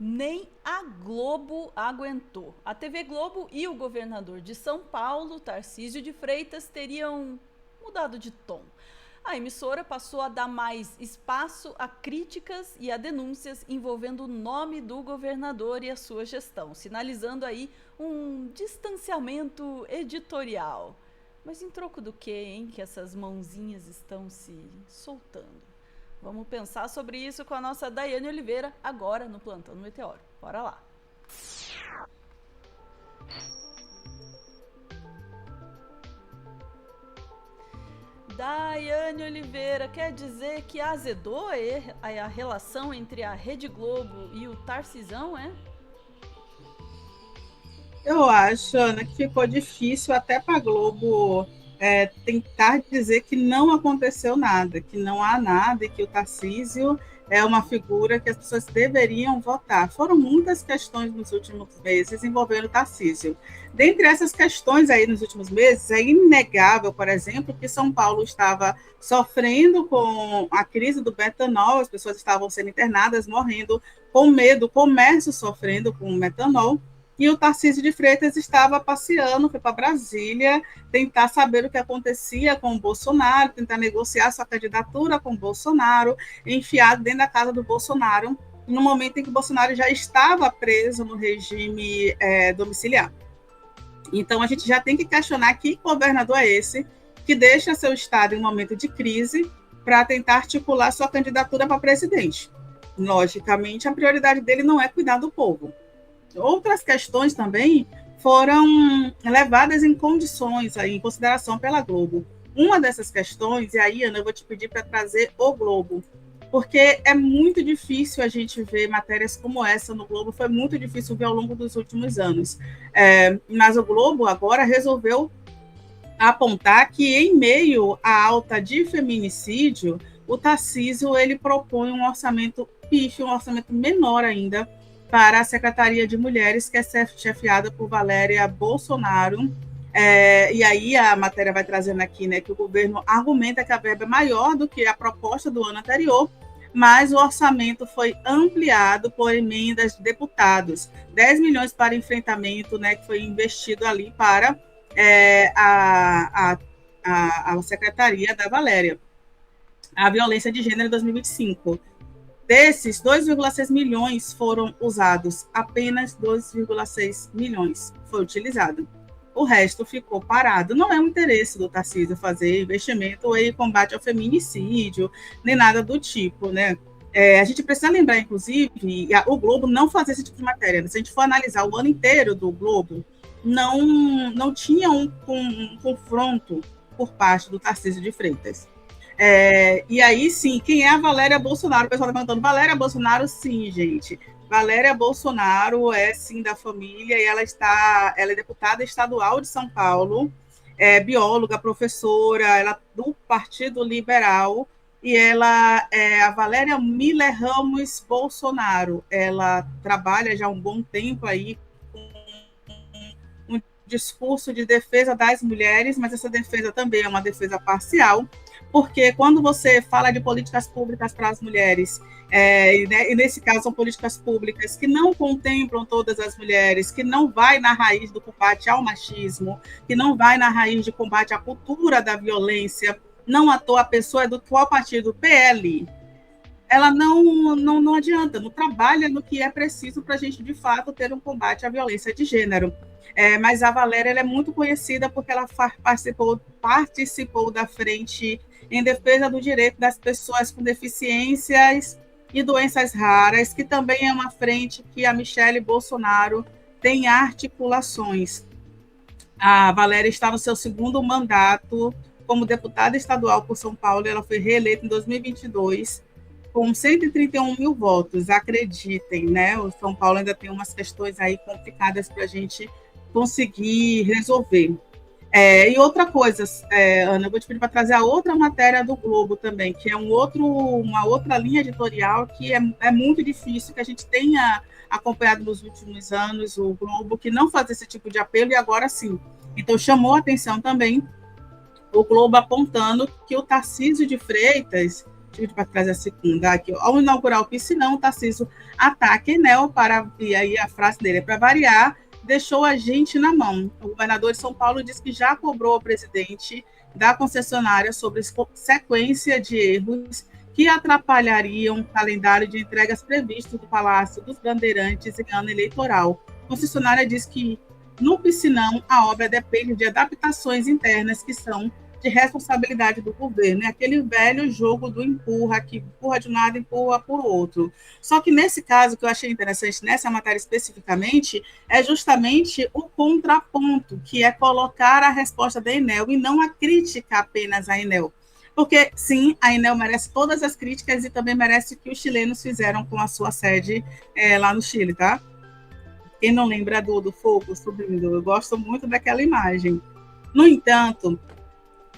Nem a Globo aguentou. A TV Globo e o governador de São Paulo, Tarcísio de Freitas, teriam mudado de tom. A emissora passou a dar mais espaço a críticas e a denúncias envolvendo o nome do governador e a sua gestão, sinalizando aí um distanciamento editorial. Mas em troco do que, hein, que essas mãozinhas estão se soltando? Vamos pensar sobre isso com a nossa Daiane Oliveira, agora no Plantão do Meteoro. Bora lá! Daiane Oliveira, quer dizer que azedou a relação entre a Rede Globo e o Tarcisão, é? Eu acho, Ana, que ficou difícil até para a Globo tentar dizer que não aconteceu nada, que não há nada e que o Tarcísio é uma figura que as pessoas deveriam votar. Foram muitas questões nos últimos meses envolvendo o Tarcísio. Dentre essas questões aí nos últimos meses, é inegável, por exemplo, que São Paulo estava sofrendo com a crise do metanol, as pessoas estavam sendo internadas, morrendo com medo, o comércio sofrendo com o metanol, e o Tarcísio de Freitas estava passeando, foi para Brasília, tentar saber o que acontecia com o Bolsonaro, tentar negociar sua candidatura com o Bolsonaro, enfiado dentro da casa do Bolsonaro, no momento em que o Bolsonaro já estava preso no regime domiciliar. Então, a gente já tem que questionar que governador é esse que deixa seu estado em um momento de crise para tentar articular sua candidatura para presidente. Logicamente, a prioridade dele não é cuidar do povo. Outras questões também foram levadas em condições, aí, em consideração pela Globo. Uma dessas questões, e aí, Ana, eu vou te pedir para trazer o Globo, porque é muito difícil a gente ver matérias como essa no Globo, foi muito difícil ver ao longo dos últimos anos. Mas o Globo agora resolveu apontar que, em meio à alta de feminicídio, o Tarcísio ele propõe um orçamento pífio, um orçamento menor ainda, para a Secretaria de Mulheres, que é chefiada por Valéria Bolsonaro. E aí a matéria vai trazendo aqui, né, que o governo argumenta que a verba é maior do que a proposta do ano anterior, mas o orçamento foi ampliado por emendas de deputados. 10 milhões para enfrentamento, né, que foi investido ali para a Secretaria da Valéria. A violência de gênero em 2025. Desses, 2,6 milhões foram usados, apenas 2,6 milhões foi utilizado. O resto ficou parado. Não é um interesse do Tarcísio fazer investimento em combate ao feminicídio, nem nada do tipo, né? A gente precisa lembrar, inclusive, o Globo não fazia esse tipo de matéria. Se a gente for analisar o ano inteiro do Globo, não tinha um confronto por parte do Tarcísio de Freitas. E aí, sim, quem é a Valéria Bolsonaro? O pessoal está perguntando, Valéria Bolsonaro, sim, gente. Valéria Bolsonaro é, sim, da família, e ela é deputada estadual de São Paulo, é bióloga, professora, ela do Partido Liberal, e ela é a Valéria Miller Ramos Bolsonaro. Ela trabalha já há um bom tempo aí com um discurso de defesa das mulheres, mas essa defesa também é uma defesa parcial, porque quando você fala de políticas públicas para as mulheres, e nesse caso são políticas públicas que não contemplam todas as mulheres, que não vai na raiz do combate ao machismo, que não vai na raiz de combate à cultura da violência, não à toa a pessoa é do qual partido? PL. Ela não adianta, não trabalha no que é preciso para a gente, de fato, ter um combate à violência de gênero. Mas a Valéria ela é muito conhecida porque ela participou da frente em defesa do direito das pessoas com deficiências e doenças raras, que também é uma frente que a Michele Bolsonaro tem articulações. A Valéria está no seu segundo mandato como deputada estadual por São Paulo, ela foi reeleita em 2022 com 131 mil votos, acreditem, né? O São Paulo ainda tem umas questões aí complicadas para a gente conseguir resolver. E outra coisa, Ana, eu vou te pedir para trazer a outra matéria do Globo também, que é uma outra linha editorial que é muito difícil, que a gente tenha acompanhado nos últimos anos o Globo, que não faz esse tipo de apelo, e agora sim. Então, chamou a atenção também o Globo apontando que o Tarcísio de Freitas para trazer a segunda aqui. Ao inaugurar o piscinão, Tarcísio ataca Enel e aí a frase dele é para variar, deixou a gente na mão. O governador de São Paulo disse que já cobrou ao presidente da concessionária sobre sequência de erros que atrapalhariam o calendário de entregas previsto do Palácio dos Bandeirantes em ano eleitoral. A concessionária diz que no piscinão a obra depende de adaptações internas que são de responsabilidade do governo. É aquele velho jogo do empurra, que empurra de um lado e empurra por outro. Só que nesse caso, que eu achei interessante nessa matéria especificamente, é justamente o contraponto, que é colocar a resposta da Enel e não a crítica apenas à Enel. Porque, sim, a Enel merece todas as críticas e também merece o que os chilenos fizeram com a sua sede lá no Chile, tá? Quem não lembra do fogo subindo? Eu gosto muito daquela imagem. No entanto,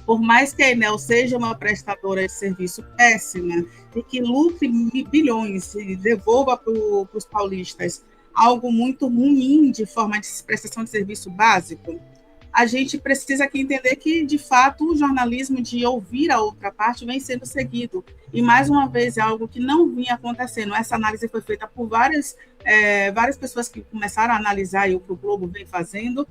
por mais que a Enel seja uma prestadora de serviço péssima e que lucre bilhões e devolva para os paulistas algo muito ruim de forma de prestação de serviço básico, a gente precisa aqui entender que, de fato, o jornalismo de ouvir a outra parte vem sendo seguido. E, mais uma vez, é algo que não vinha acontecendo. Essa análise foi feita por várias pessoas que começaram a analisar o que o Globo vem fazendo.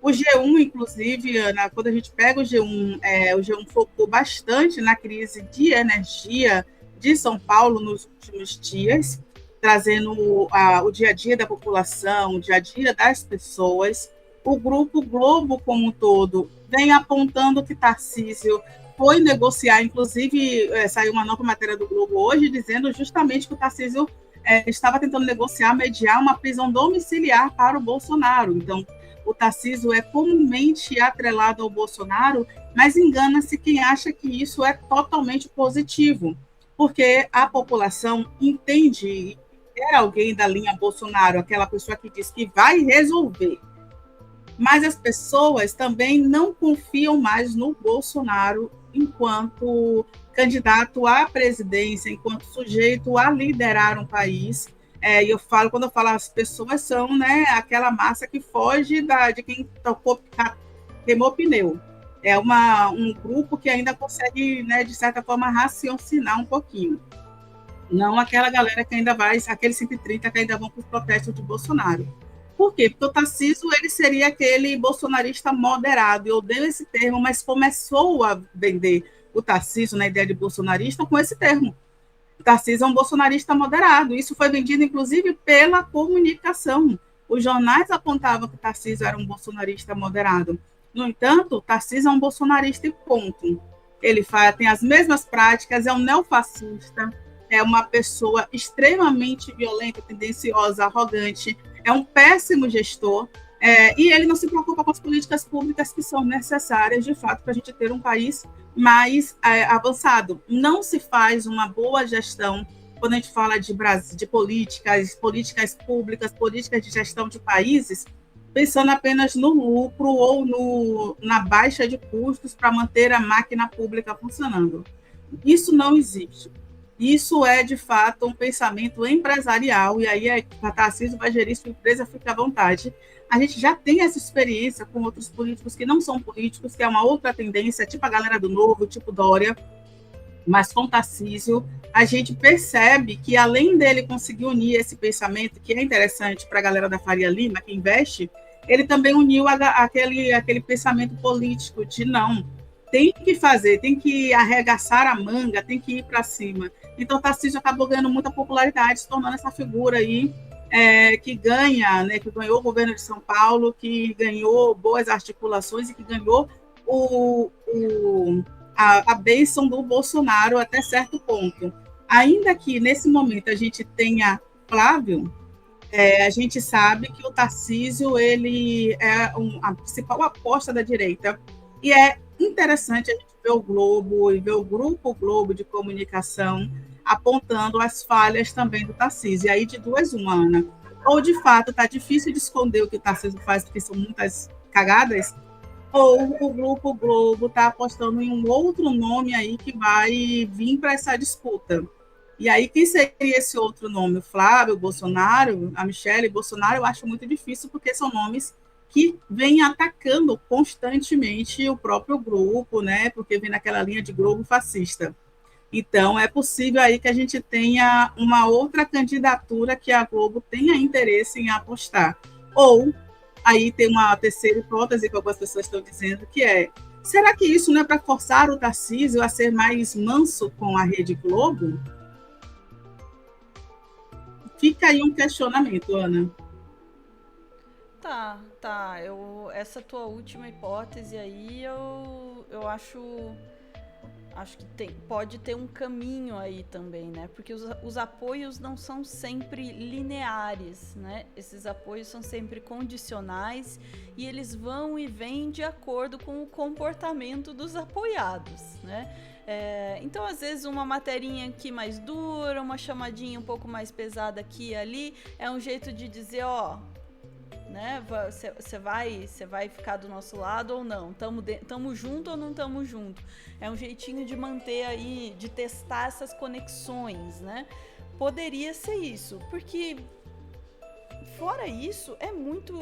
O G1, inclusive, Ana, quando a gente pega o G1 focou bastante na crise de energia de São Paulo nos últimos dias, trazendo o dia a dia da população, o dia a dia das pessoas. O Grupo Globo, como um todo, vem apontando que Tarcísio foi negociar, inclusive saiu uma nova matéria do Globo hoje, dizendo justamente que o Tarcísio estava tentando negociar, mediar uma prisão domiciliar para o Bolsonaro. Então, o Tarcísio é comumente atrelado ao Bolsonaro, mas engana-se quem acha que isso é totalmente positivo, porque a população entende que é alguém da linha Bolsonaro, aquela pessoa que diz que vai resolver. Mas as pessoas também não confiam mais no Bolsonaro enquanto candidato à presidência, enquanto sujeito a liderar um país. E quando eu falo as pessoas são, né, aquela massa que foge de quem queimou pneu. É um grupo que ainda consegue, né, de certa forma, raciocinar um pouquinho. Não aquela galera que ainda vai, aqueles 130 que ainda vão para os protestos de Bolsonaro. Por quê? Porque o Tarcísio ele seria aquele bolsonarista moderado. Eu odeio esse termo, mas começou a vender o Tarcísio na ideia de bolsonarista com esse termo. O Tarcísio é um bolsonarista moderado. Isso foi vendido, inclusive, pela comunicação. Os jornais apontavam que o Tarcísio era um bolsonarista moderado. No entanto, o Tarcísio é um bolsonarista e ponto. Ele tem as mesmas práticas, é um neofascista, é uma pessoa extremamente violenta, tendenciosa, arrogante, é um péssimo gestor, e ele não se preocupa com as políticas públicas que são necessárias, de fato, para a gente ter um país mais avançado. Não se faz uma boa gestão quando a gente fala de políticas públicas, políticas de gestão de países, pensando apenas no lucro ou na baixa de custos para manter a máquina pública funcionando. Isso não existe. Isso é, de fato, um pensamento empresarial, e aí a Tarcísio vai gerir sua empresa, fica à vontade. A gente já tem essa experiência com outros políticos que não são políticos, que é uma outra tendência, tipo a galera do Novo, tipo Dória, mas com Tarcísio, a gente percebe que, além dele conseguir unir esse pensamento, que é interessante para a galera da Faria Lima, que investe, ele também uniu aquele pensamento político de não, tem que fazer, tem que arregaçar a manga, tem que ir para cima. Então, Tarcísio acabou ganhando muita popularidade, se tornando essa figura aí que ganha, né, que ganhou o governo de São Paulo, que ganhou boas articulações e que ganhou a bênção do Bolsonaro até certo ponto. Ainda que, nesse momento, a gente tenha Flávio, a gente sabe que o Tarcísio ele é a principal aposta da direita. E é interessante a gente ver o Globo e ver o Grupo Globo de comunicação apontando as falhas também do Tarcísio. E aí, de duas, uma, Ana. Ou, de fato, está difícil de esconder o que o Tarcísio faz, porque são muitas cagadas, ou o Grupo Globo está apostando em um outro nome aí que vai vir para essa disputa. E aí, quem seria esse outro nome? O Flávio, o Bolsonaro, a Michelle Bolsonaro? Eu acho muito difícil, porque são nomes que vêm atacando constantemente o próprio grupo, né? Porque vem naquela linha de Globo fascista. Então, é possível aí que a gente tenha uma outra candidatura que a Globo tenha interesse em apostar. Ou, aí tem uma terceira hipótese que algumas pessoas estão dizendo, que é, será que isso não é para forçar o Tarcísio a ser mais manso com a Rede Globo? Fica aí um questionamento, Ana. Tá. Essa tua última hipótese aí, eu acho que pode ter um caminho aí também, né? Porque os apoios não são sempre lineares, né? Esses apoios são sempre condicionais e eles vão e vêm de acordo com o comportamento dos apoiados, né? Então, às vezes, uma materinha aqui mais dura, uma chamadinha um pouco mais pesada aqui e ali, é um jeito de dizer, ó, né? Você vai ficar do nosso lado ou não? Tamo junto ou não tamo junto? É um jeitinho de manter aí, de testar essas conexões, né? Poderia ser isso, porque fora isso é muito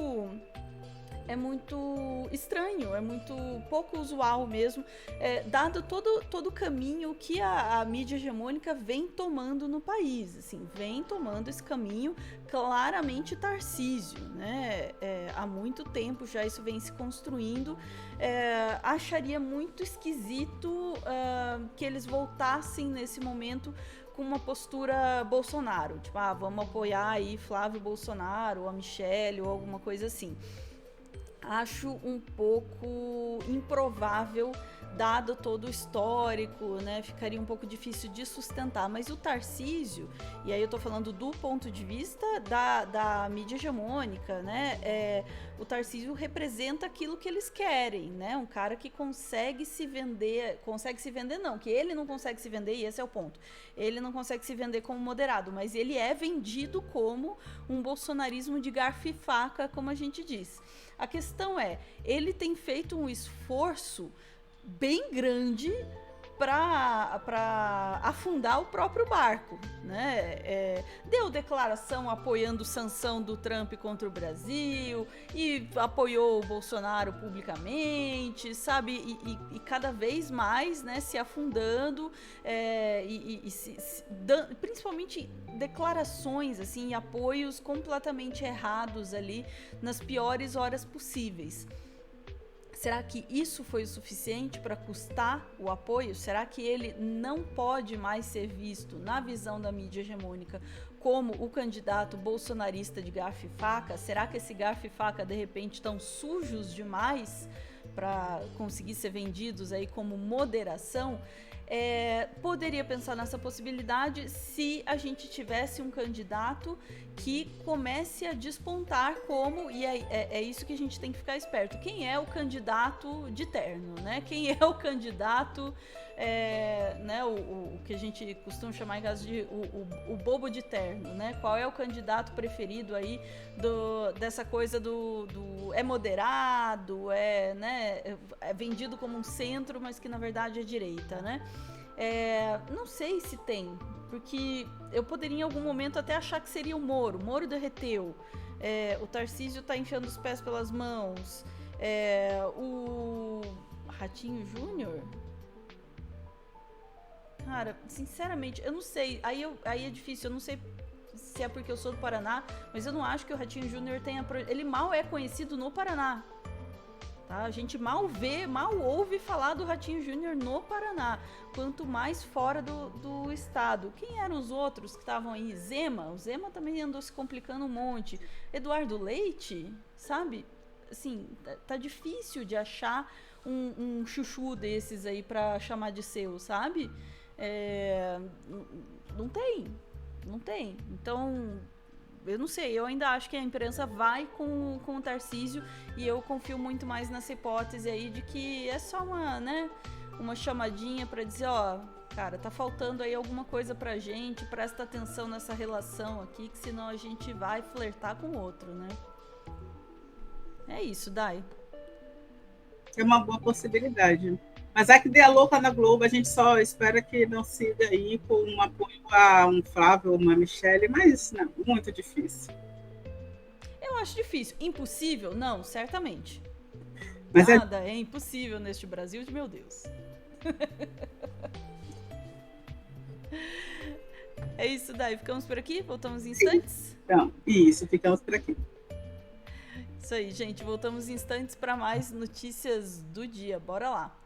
estranho, é muito pouco usual mesmo, dado todo o caminho que a mídia hegemônica vem tomando no país, assim, vem tomando esse caminho claramente Tarcísio, né? Há muito tempo já isso vem se construindo. Acharia muito esquisito que eles voltassem nesse momento com uma postura Bolsonaro, tipo, vamos apoiar aí Flávio Bolsonaro, ou a Michelle, ou alguma coisa assim. Acho um pouco improvável, dado todo o histórico, né? Ficaria um pouco difícil de sustentar. Mas o Tarcísio, e aí eu tô falando do ponto de vista da mídia hegemônica, né? O Tarcísio representa aquilo que eles querem, né? Um cara que consegue se vender não, que ele não consegue se vender, e esse é o ponto. Ele não consegue se vender como moderado, mas ele é vendido como um bolsonarismo de garfo e faca, como a gente diz. A questão é, ele tem feito um esforço bem grande para afundar o próprio barco, né? Deu declaração apoiando sanção do Trump contra o Brasil e apoiou o Bolsonaro publicamente, sabe? E cada vez mais, né, se afundando, principalmente declarações assim, e apoios completamente errados ali nas piores horas possíveis. Será que isso foi o suficiente para custar o apoio? Será que ele não pode mais ser visto, na visão da mídia hegemônica, como o candidato bolsonarista de garfo e faca? Será que esse garfo e faca, de repente, estão sujos demais para conseguir ser vendidos aí como moderação? Poderia pensar nessa possibilidade se a gente tivesse um candidato que comece a despontar como, e é isso que a gente tem que ficar esperto, quem é o candidato de terno, né? Quem é o candidato, né, o que a gente costuma chamar em caso de o bobo de terno, né? Qual é o candidato preferido aí dessa coisa do moderado, né, é vendido como um centro, mas que na verdade é direita, né? Não sei se tem, porque eu poderia em algum momento até achar que seria o Moro. O Moro derreteu. O Tarcísio tá enfiando os pés pelas mãos. O Ratinho Júnior? Cara, sinceramente, eu não sei. Aí é difícil, eu não sei se é porque eu sou do Paraná, mas eu não acho que o Ratinho Júnior tenha... Ele mal é conhecido no Paraná. Tá? A gente mal ouve falar do Ratinho Júnior no Paraná, quanto mais fora do estado. Quem eram os outros que estavam aí? Zema? O Zema também andou se complicando um monte. Eduardo Leite, sabe? Assim, tá difícil de achar um chuchu desses aí pra chamar de seu, sabe? Não tem. Então... eu não sei, eu ainda acho que a imprensa vai com o Tarcísio e eu confio muito mais nessa hipótese aí de que é só uma chamadinha pra dizer, ó, cara, tá faltando aí alguma coisa pra gente, presta atenção nessa relação aqui, que senão a gente vai flertar com o outro, né? É isso, Dai. É uma boa possibilidade. Mas é que dê a louca na Globo, a gente só espera que não siga aí com um apoio a um Flávio ou uma Michelle, mas não, muito difícil. Eu acho difícil. Impossível? Não, certamente. Mas Nada é impossível neste Brasil de meu Deus. É isso, Dai. Ficamos por aqui? Voltamos em instantes? Então, isso, ficamos por aqui. Isso aí, gente. Voltamos em instantes para mais notícias do dia. Bora lá.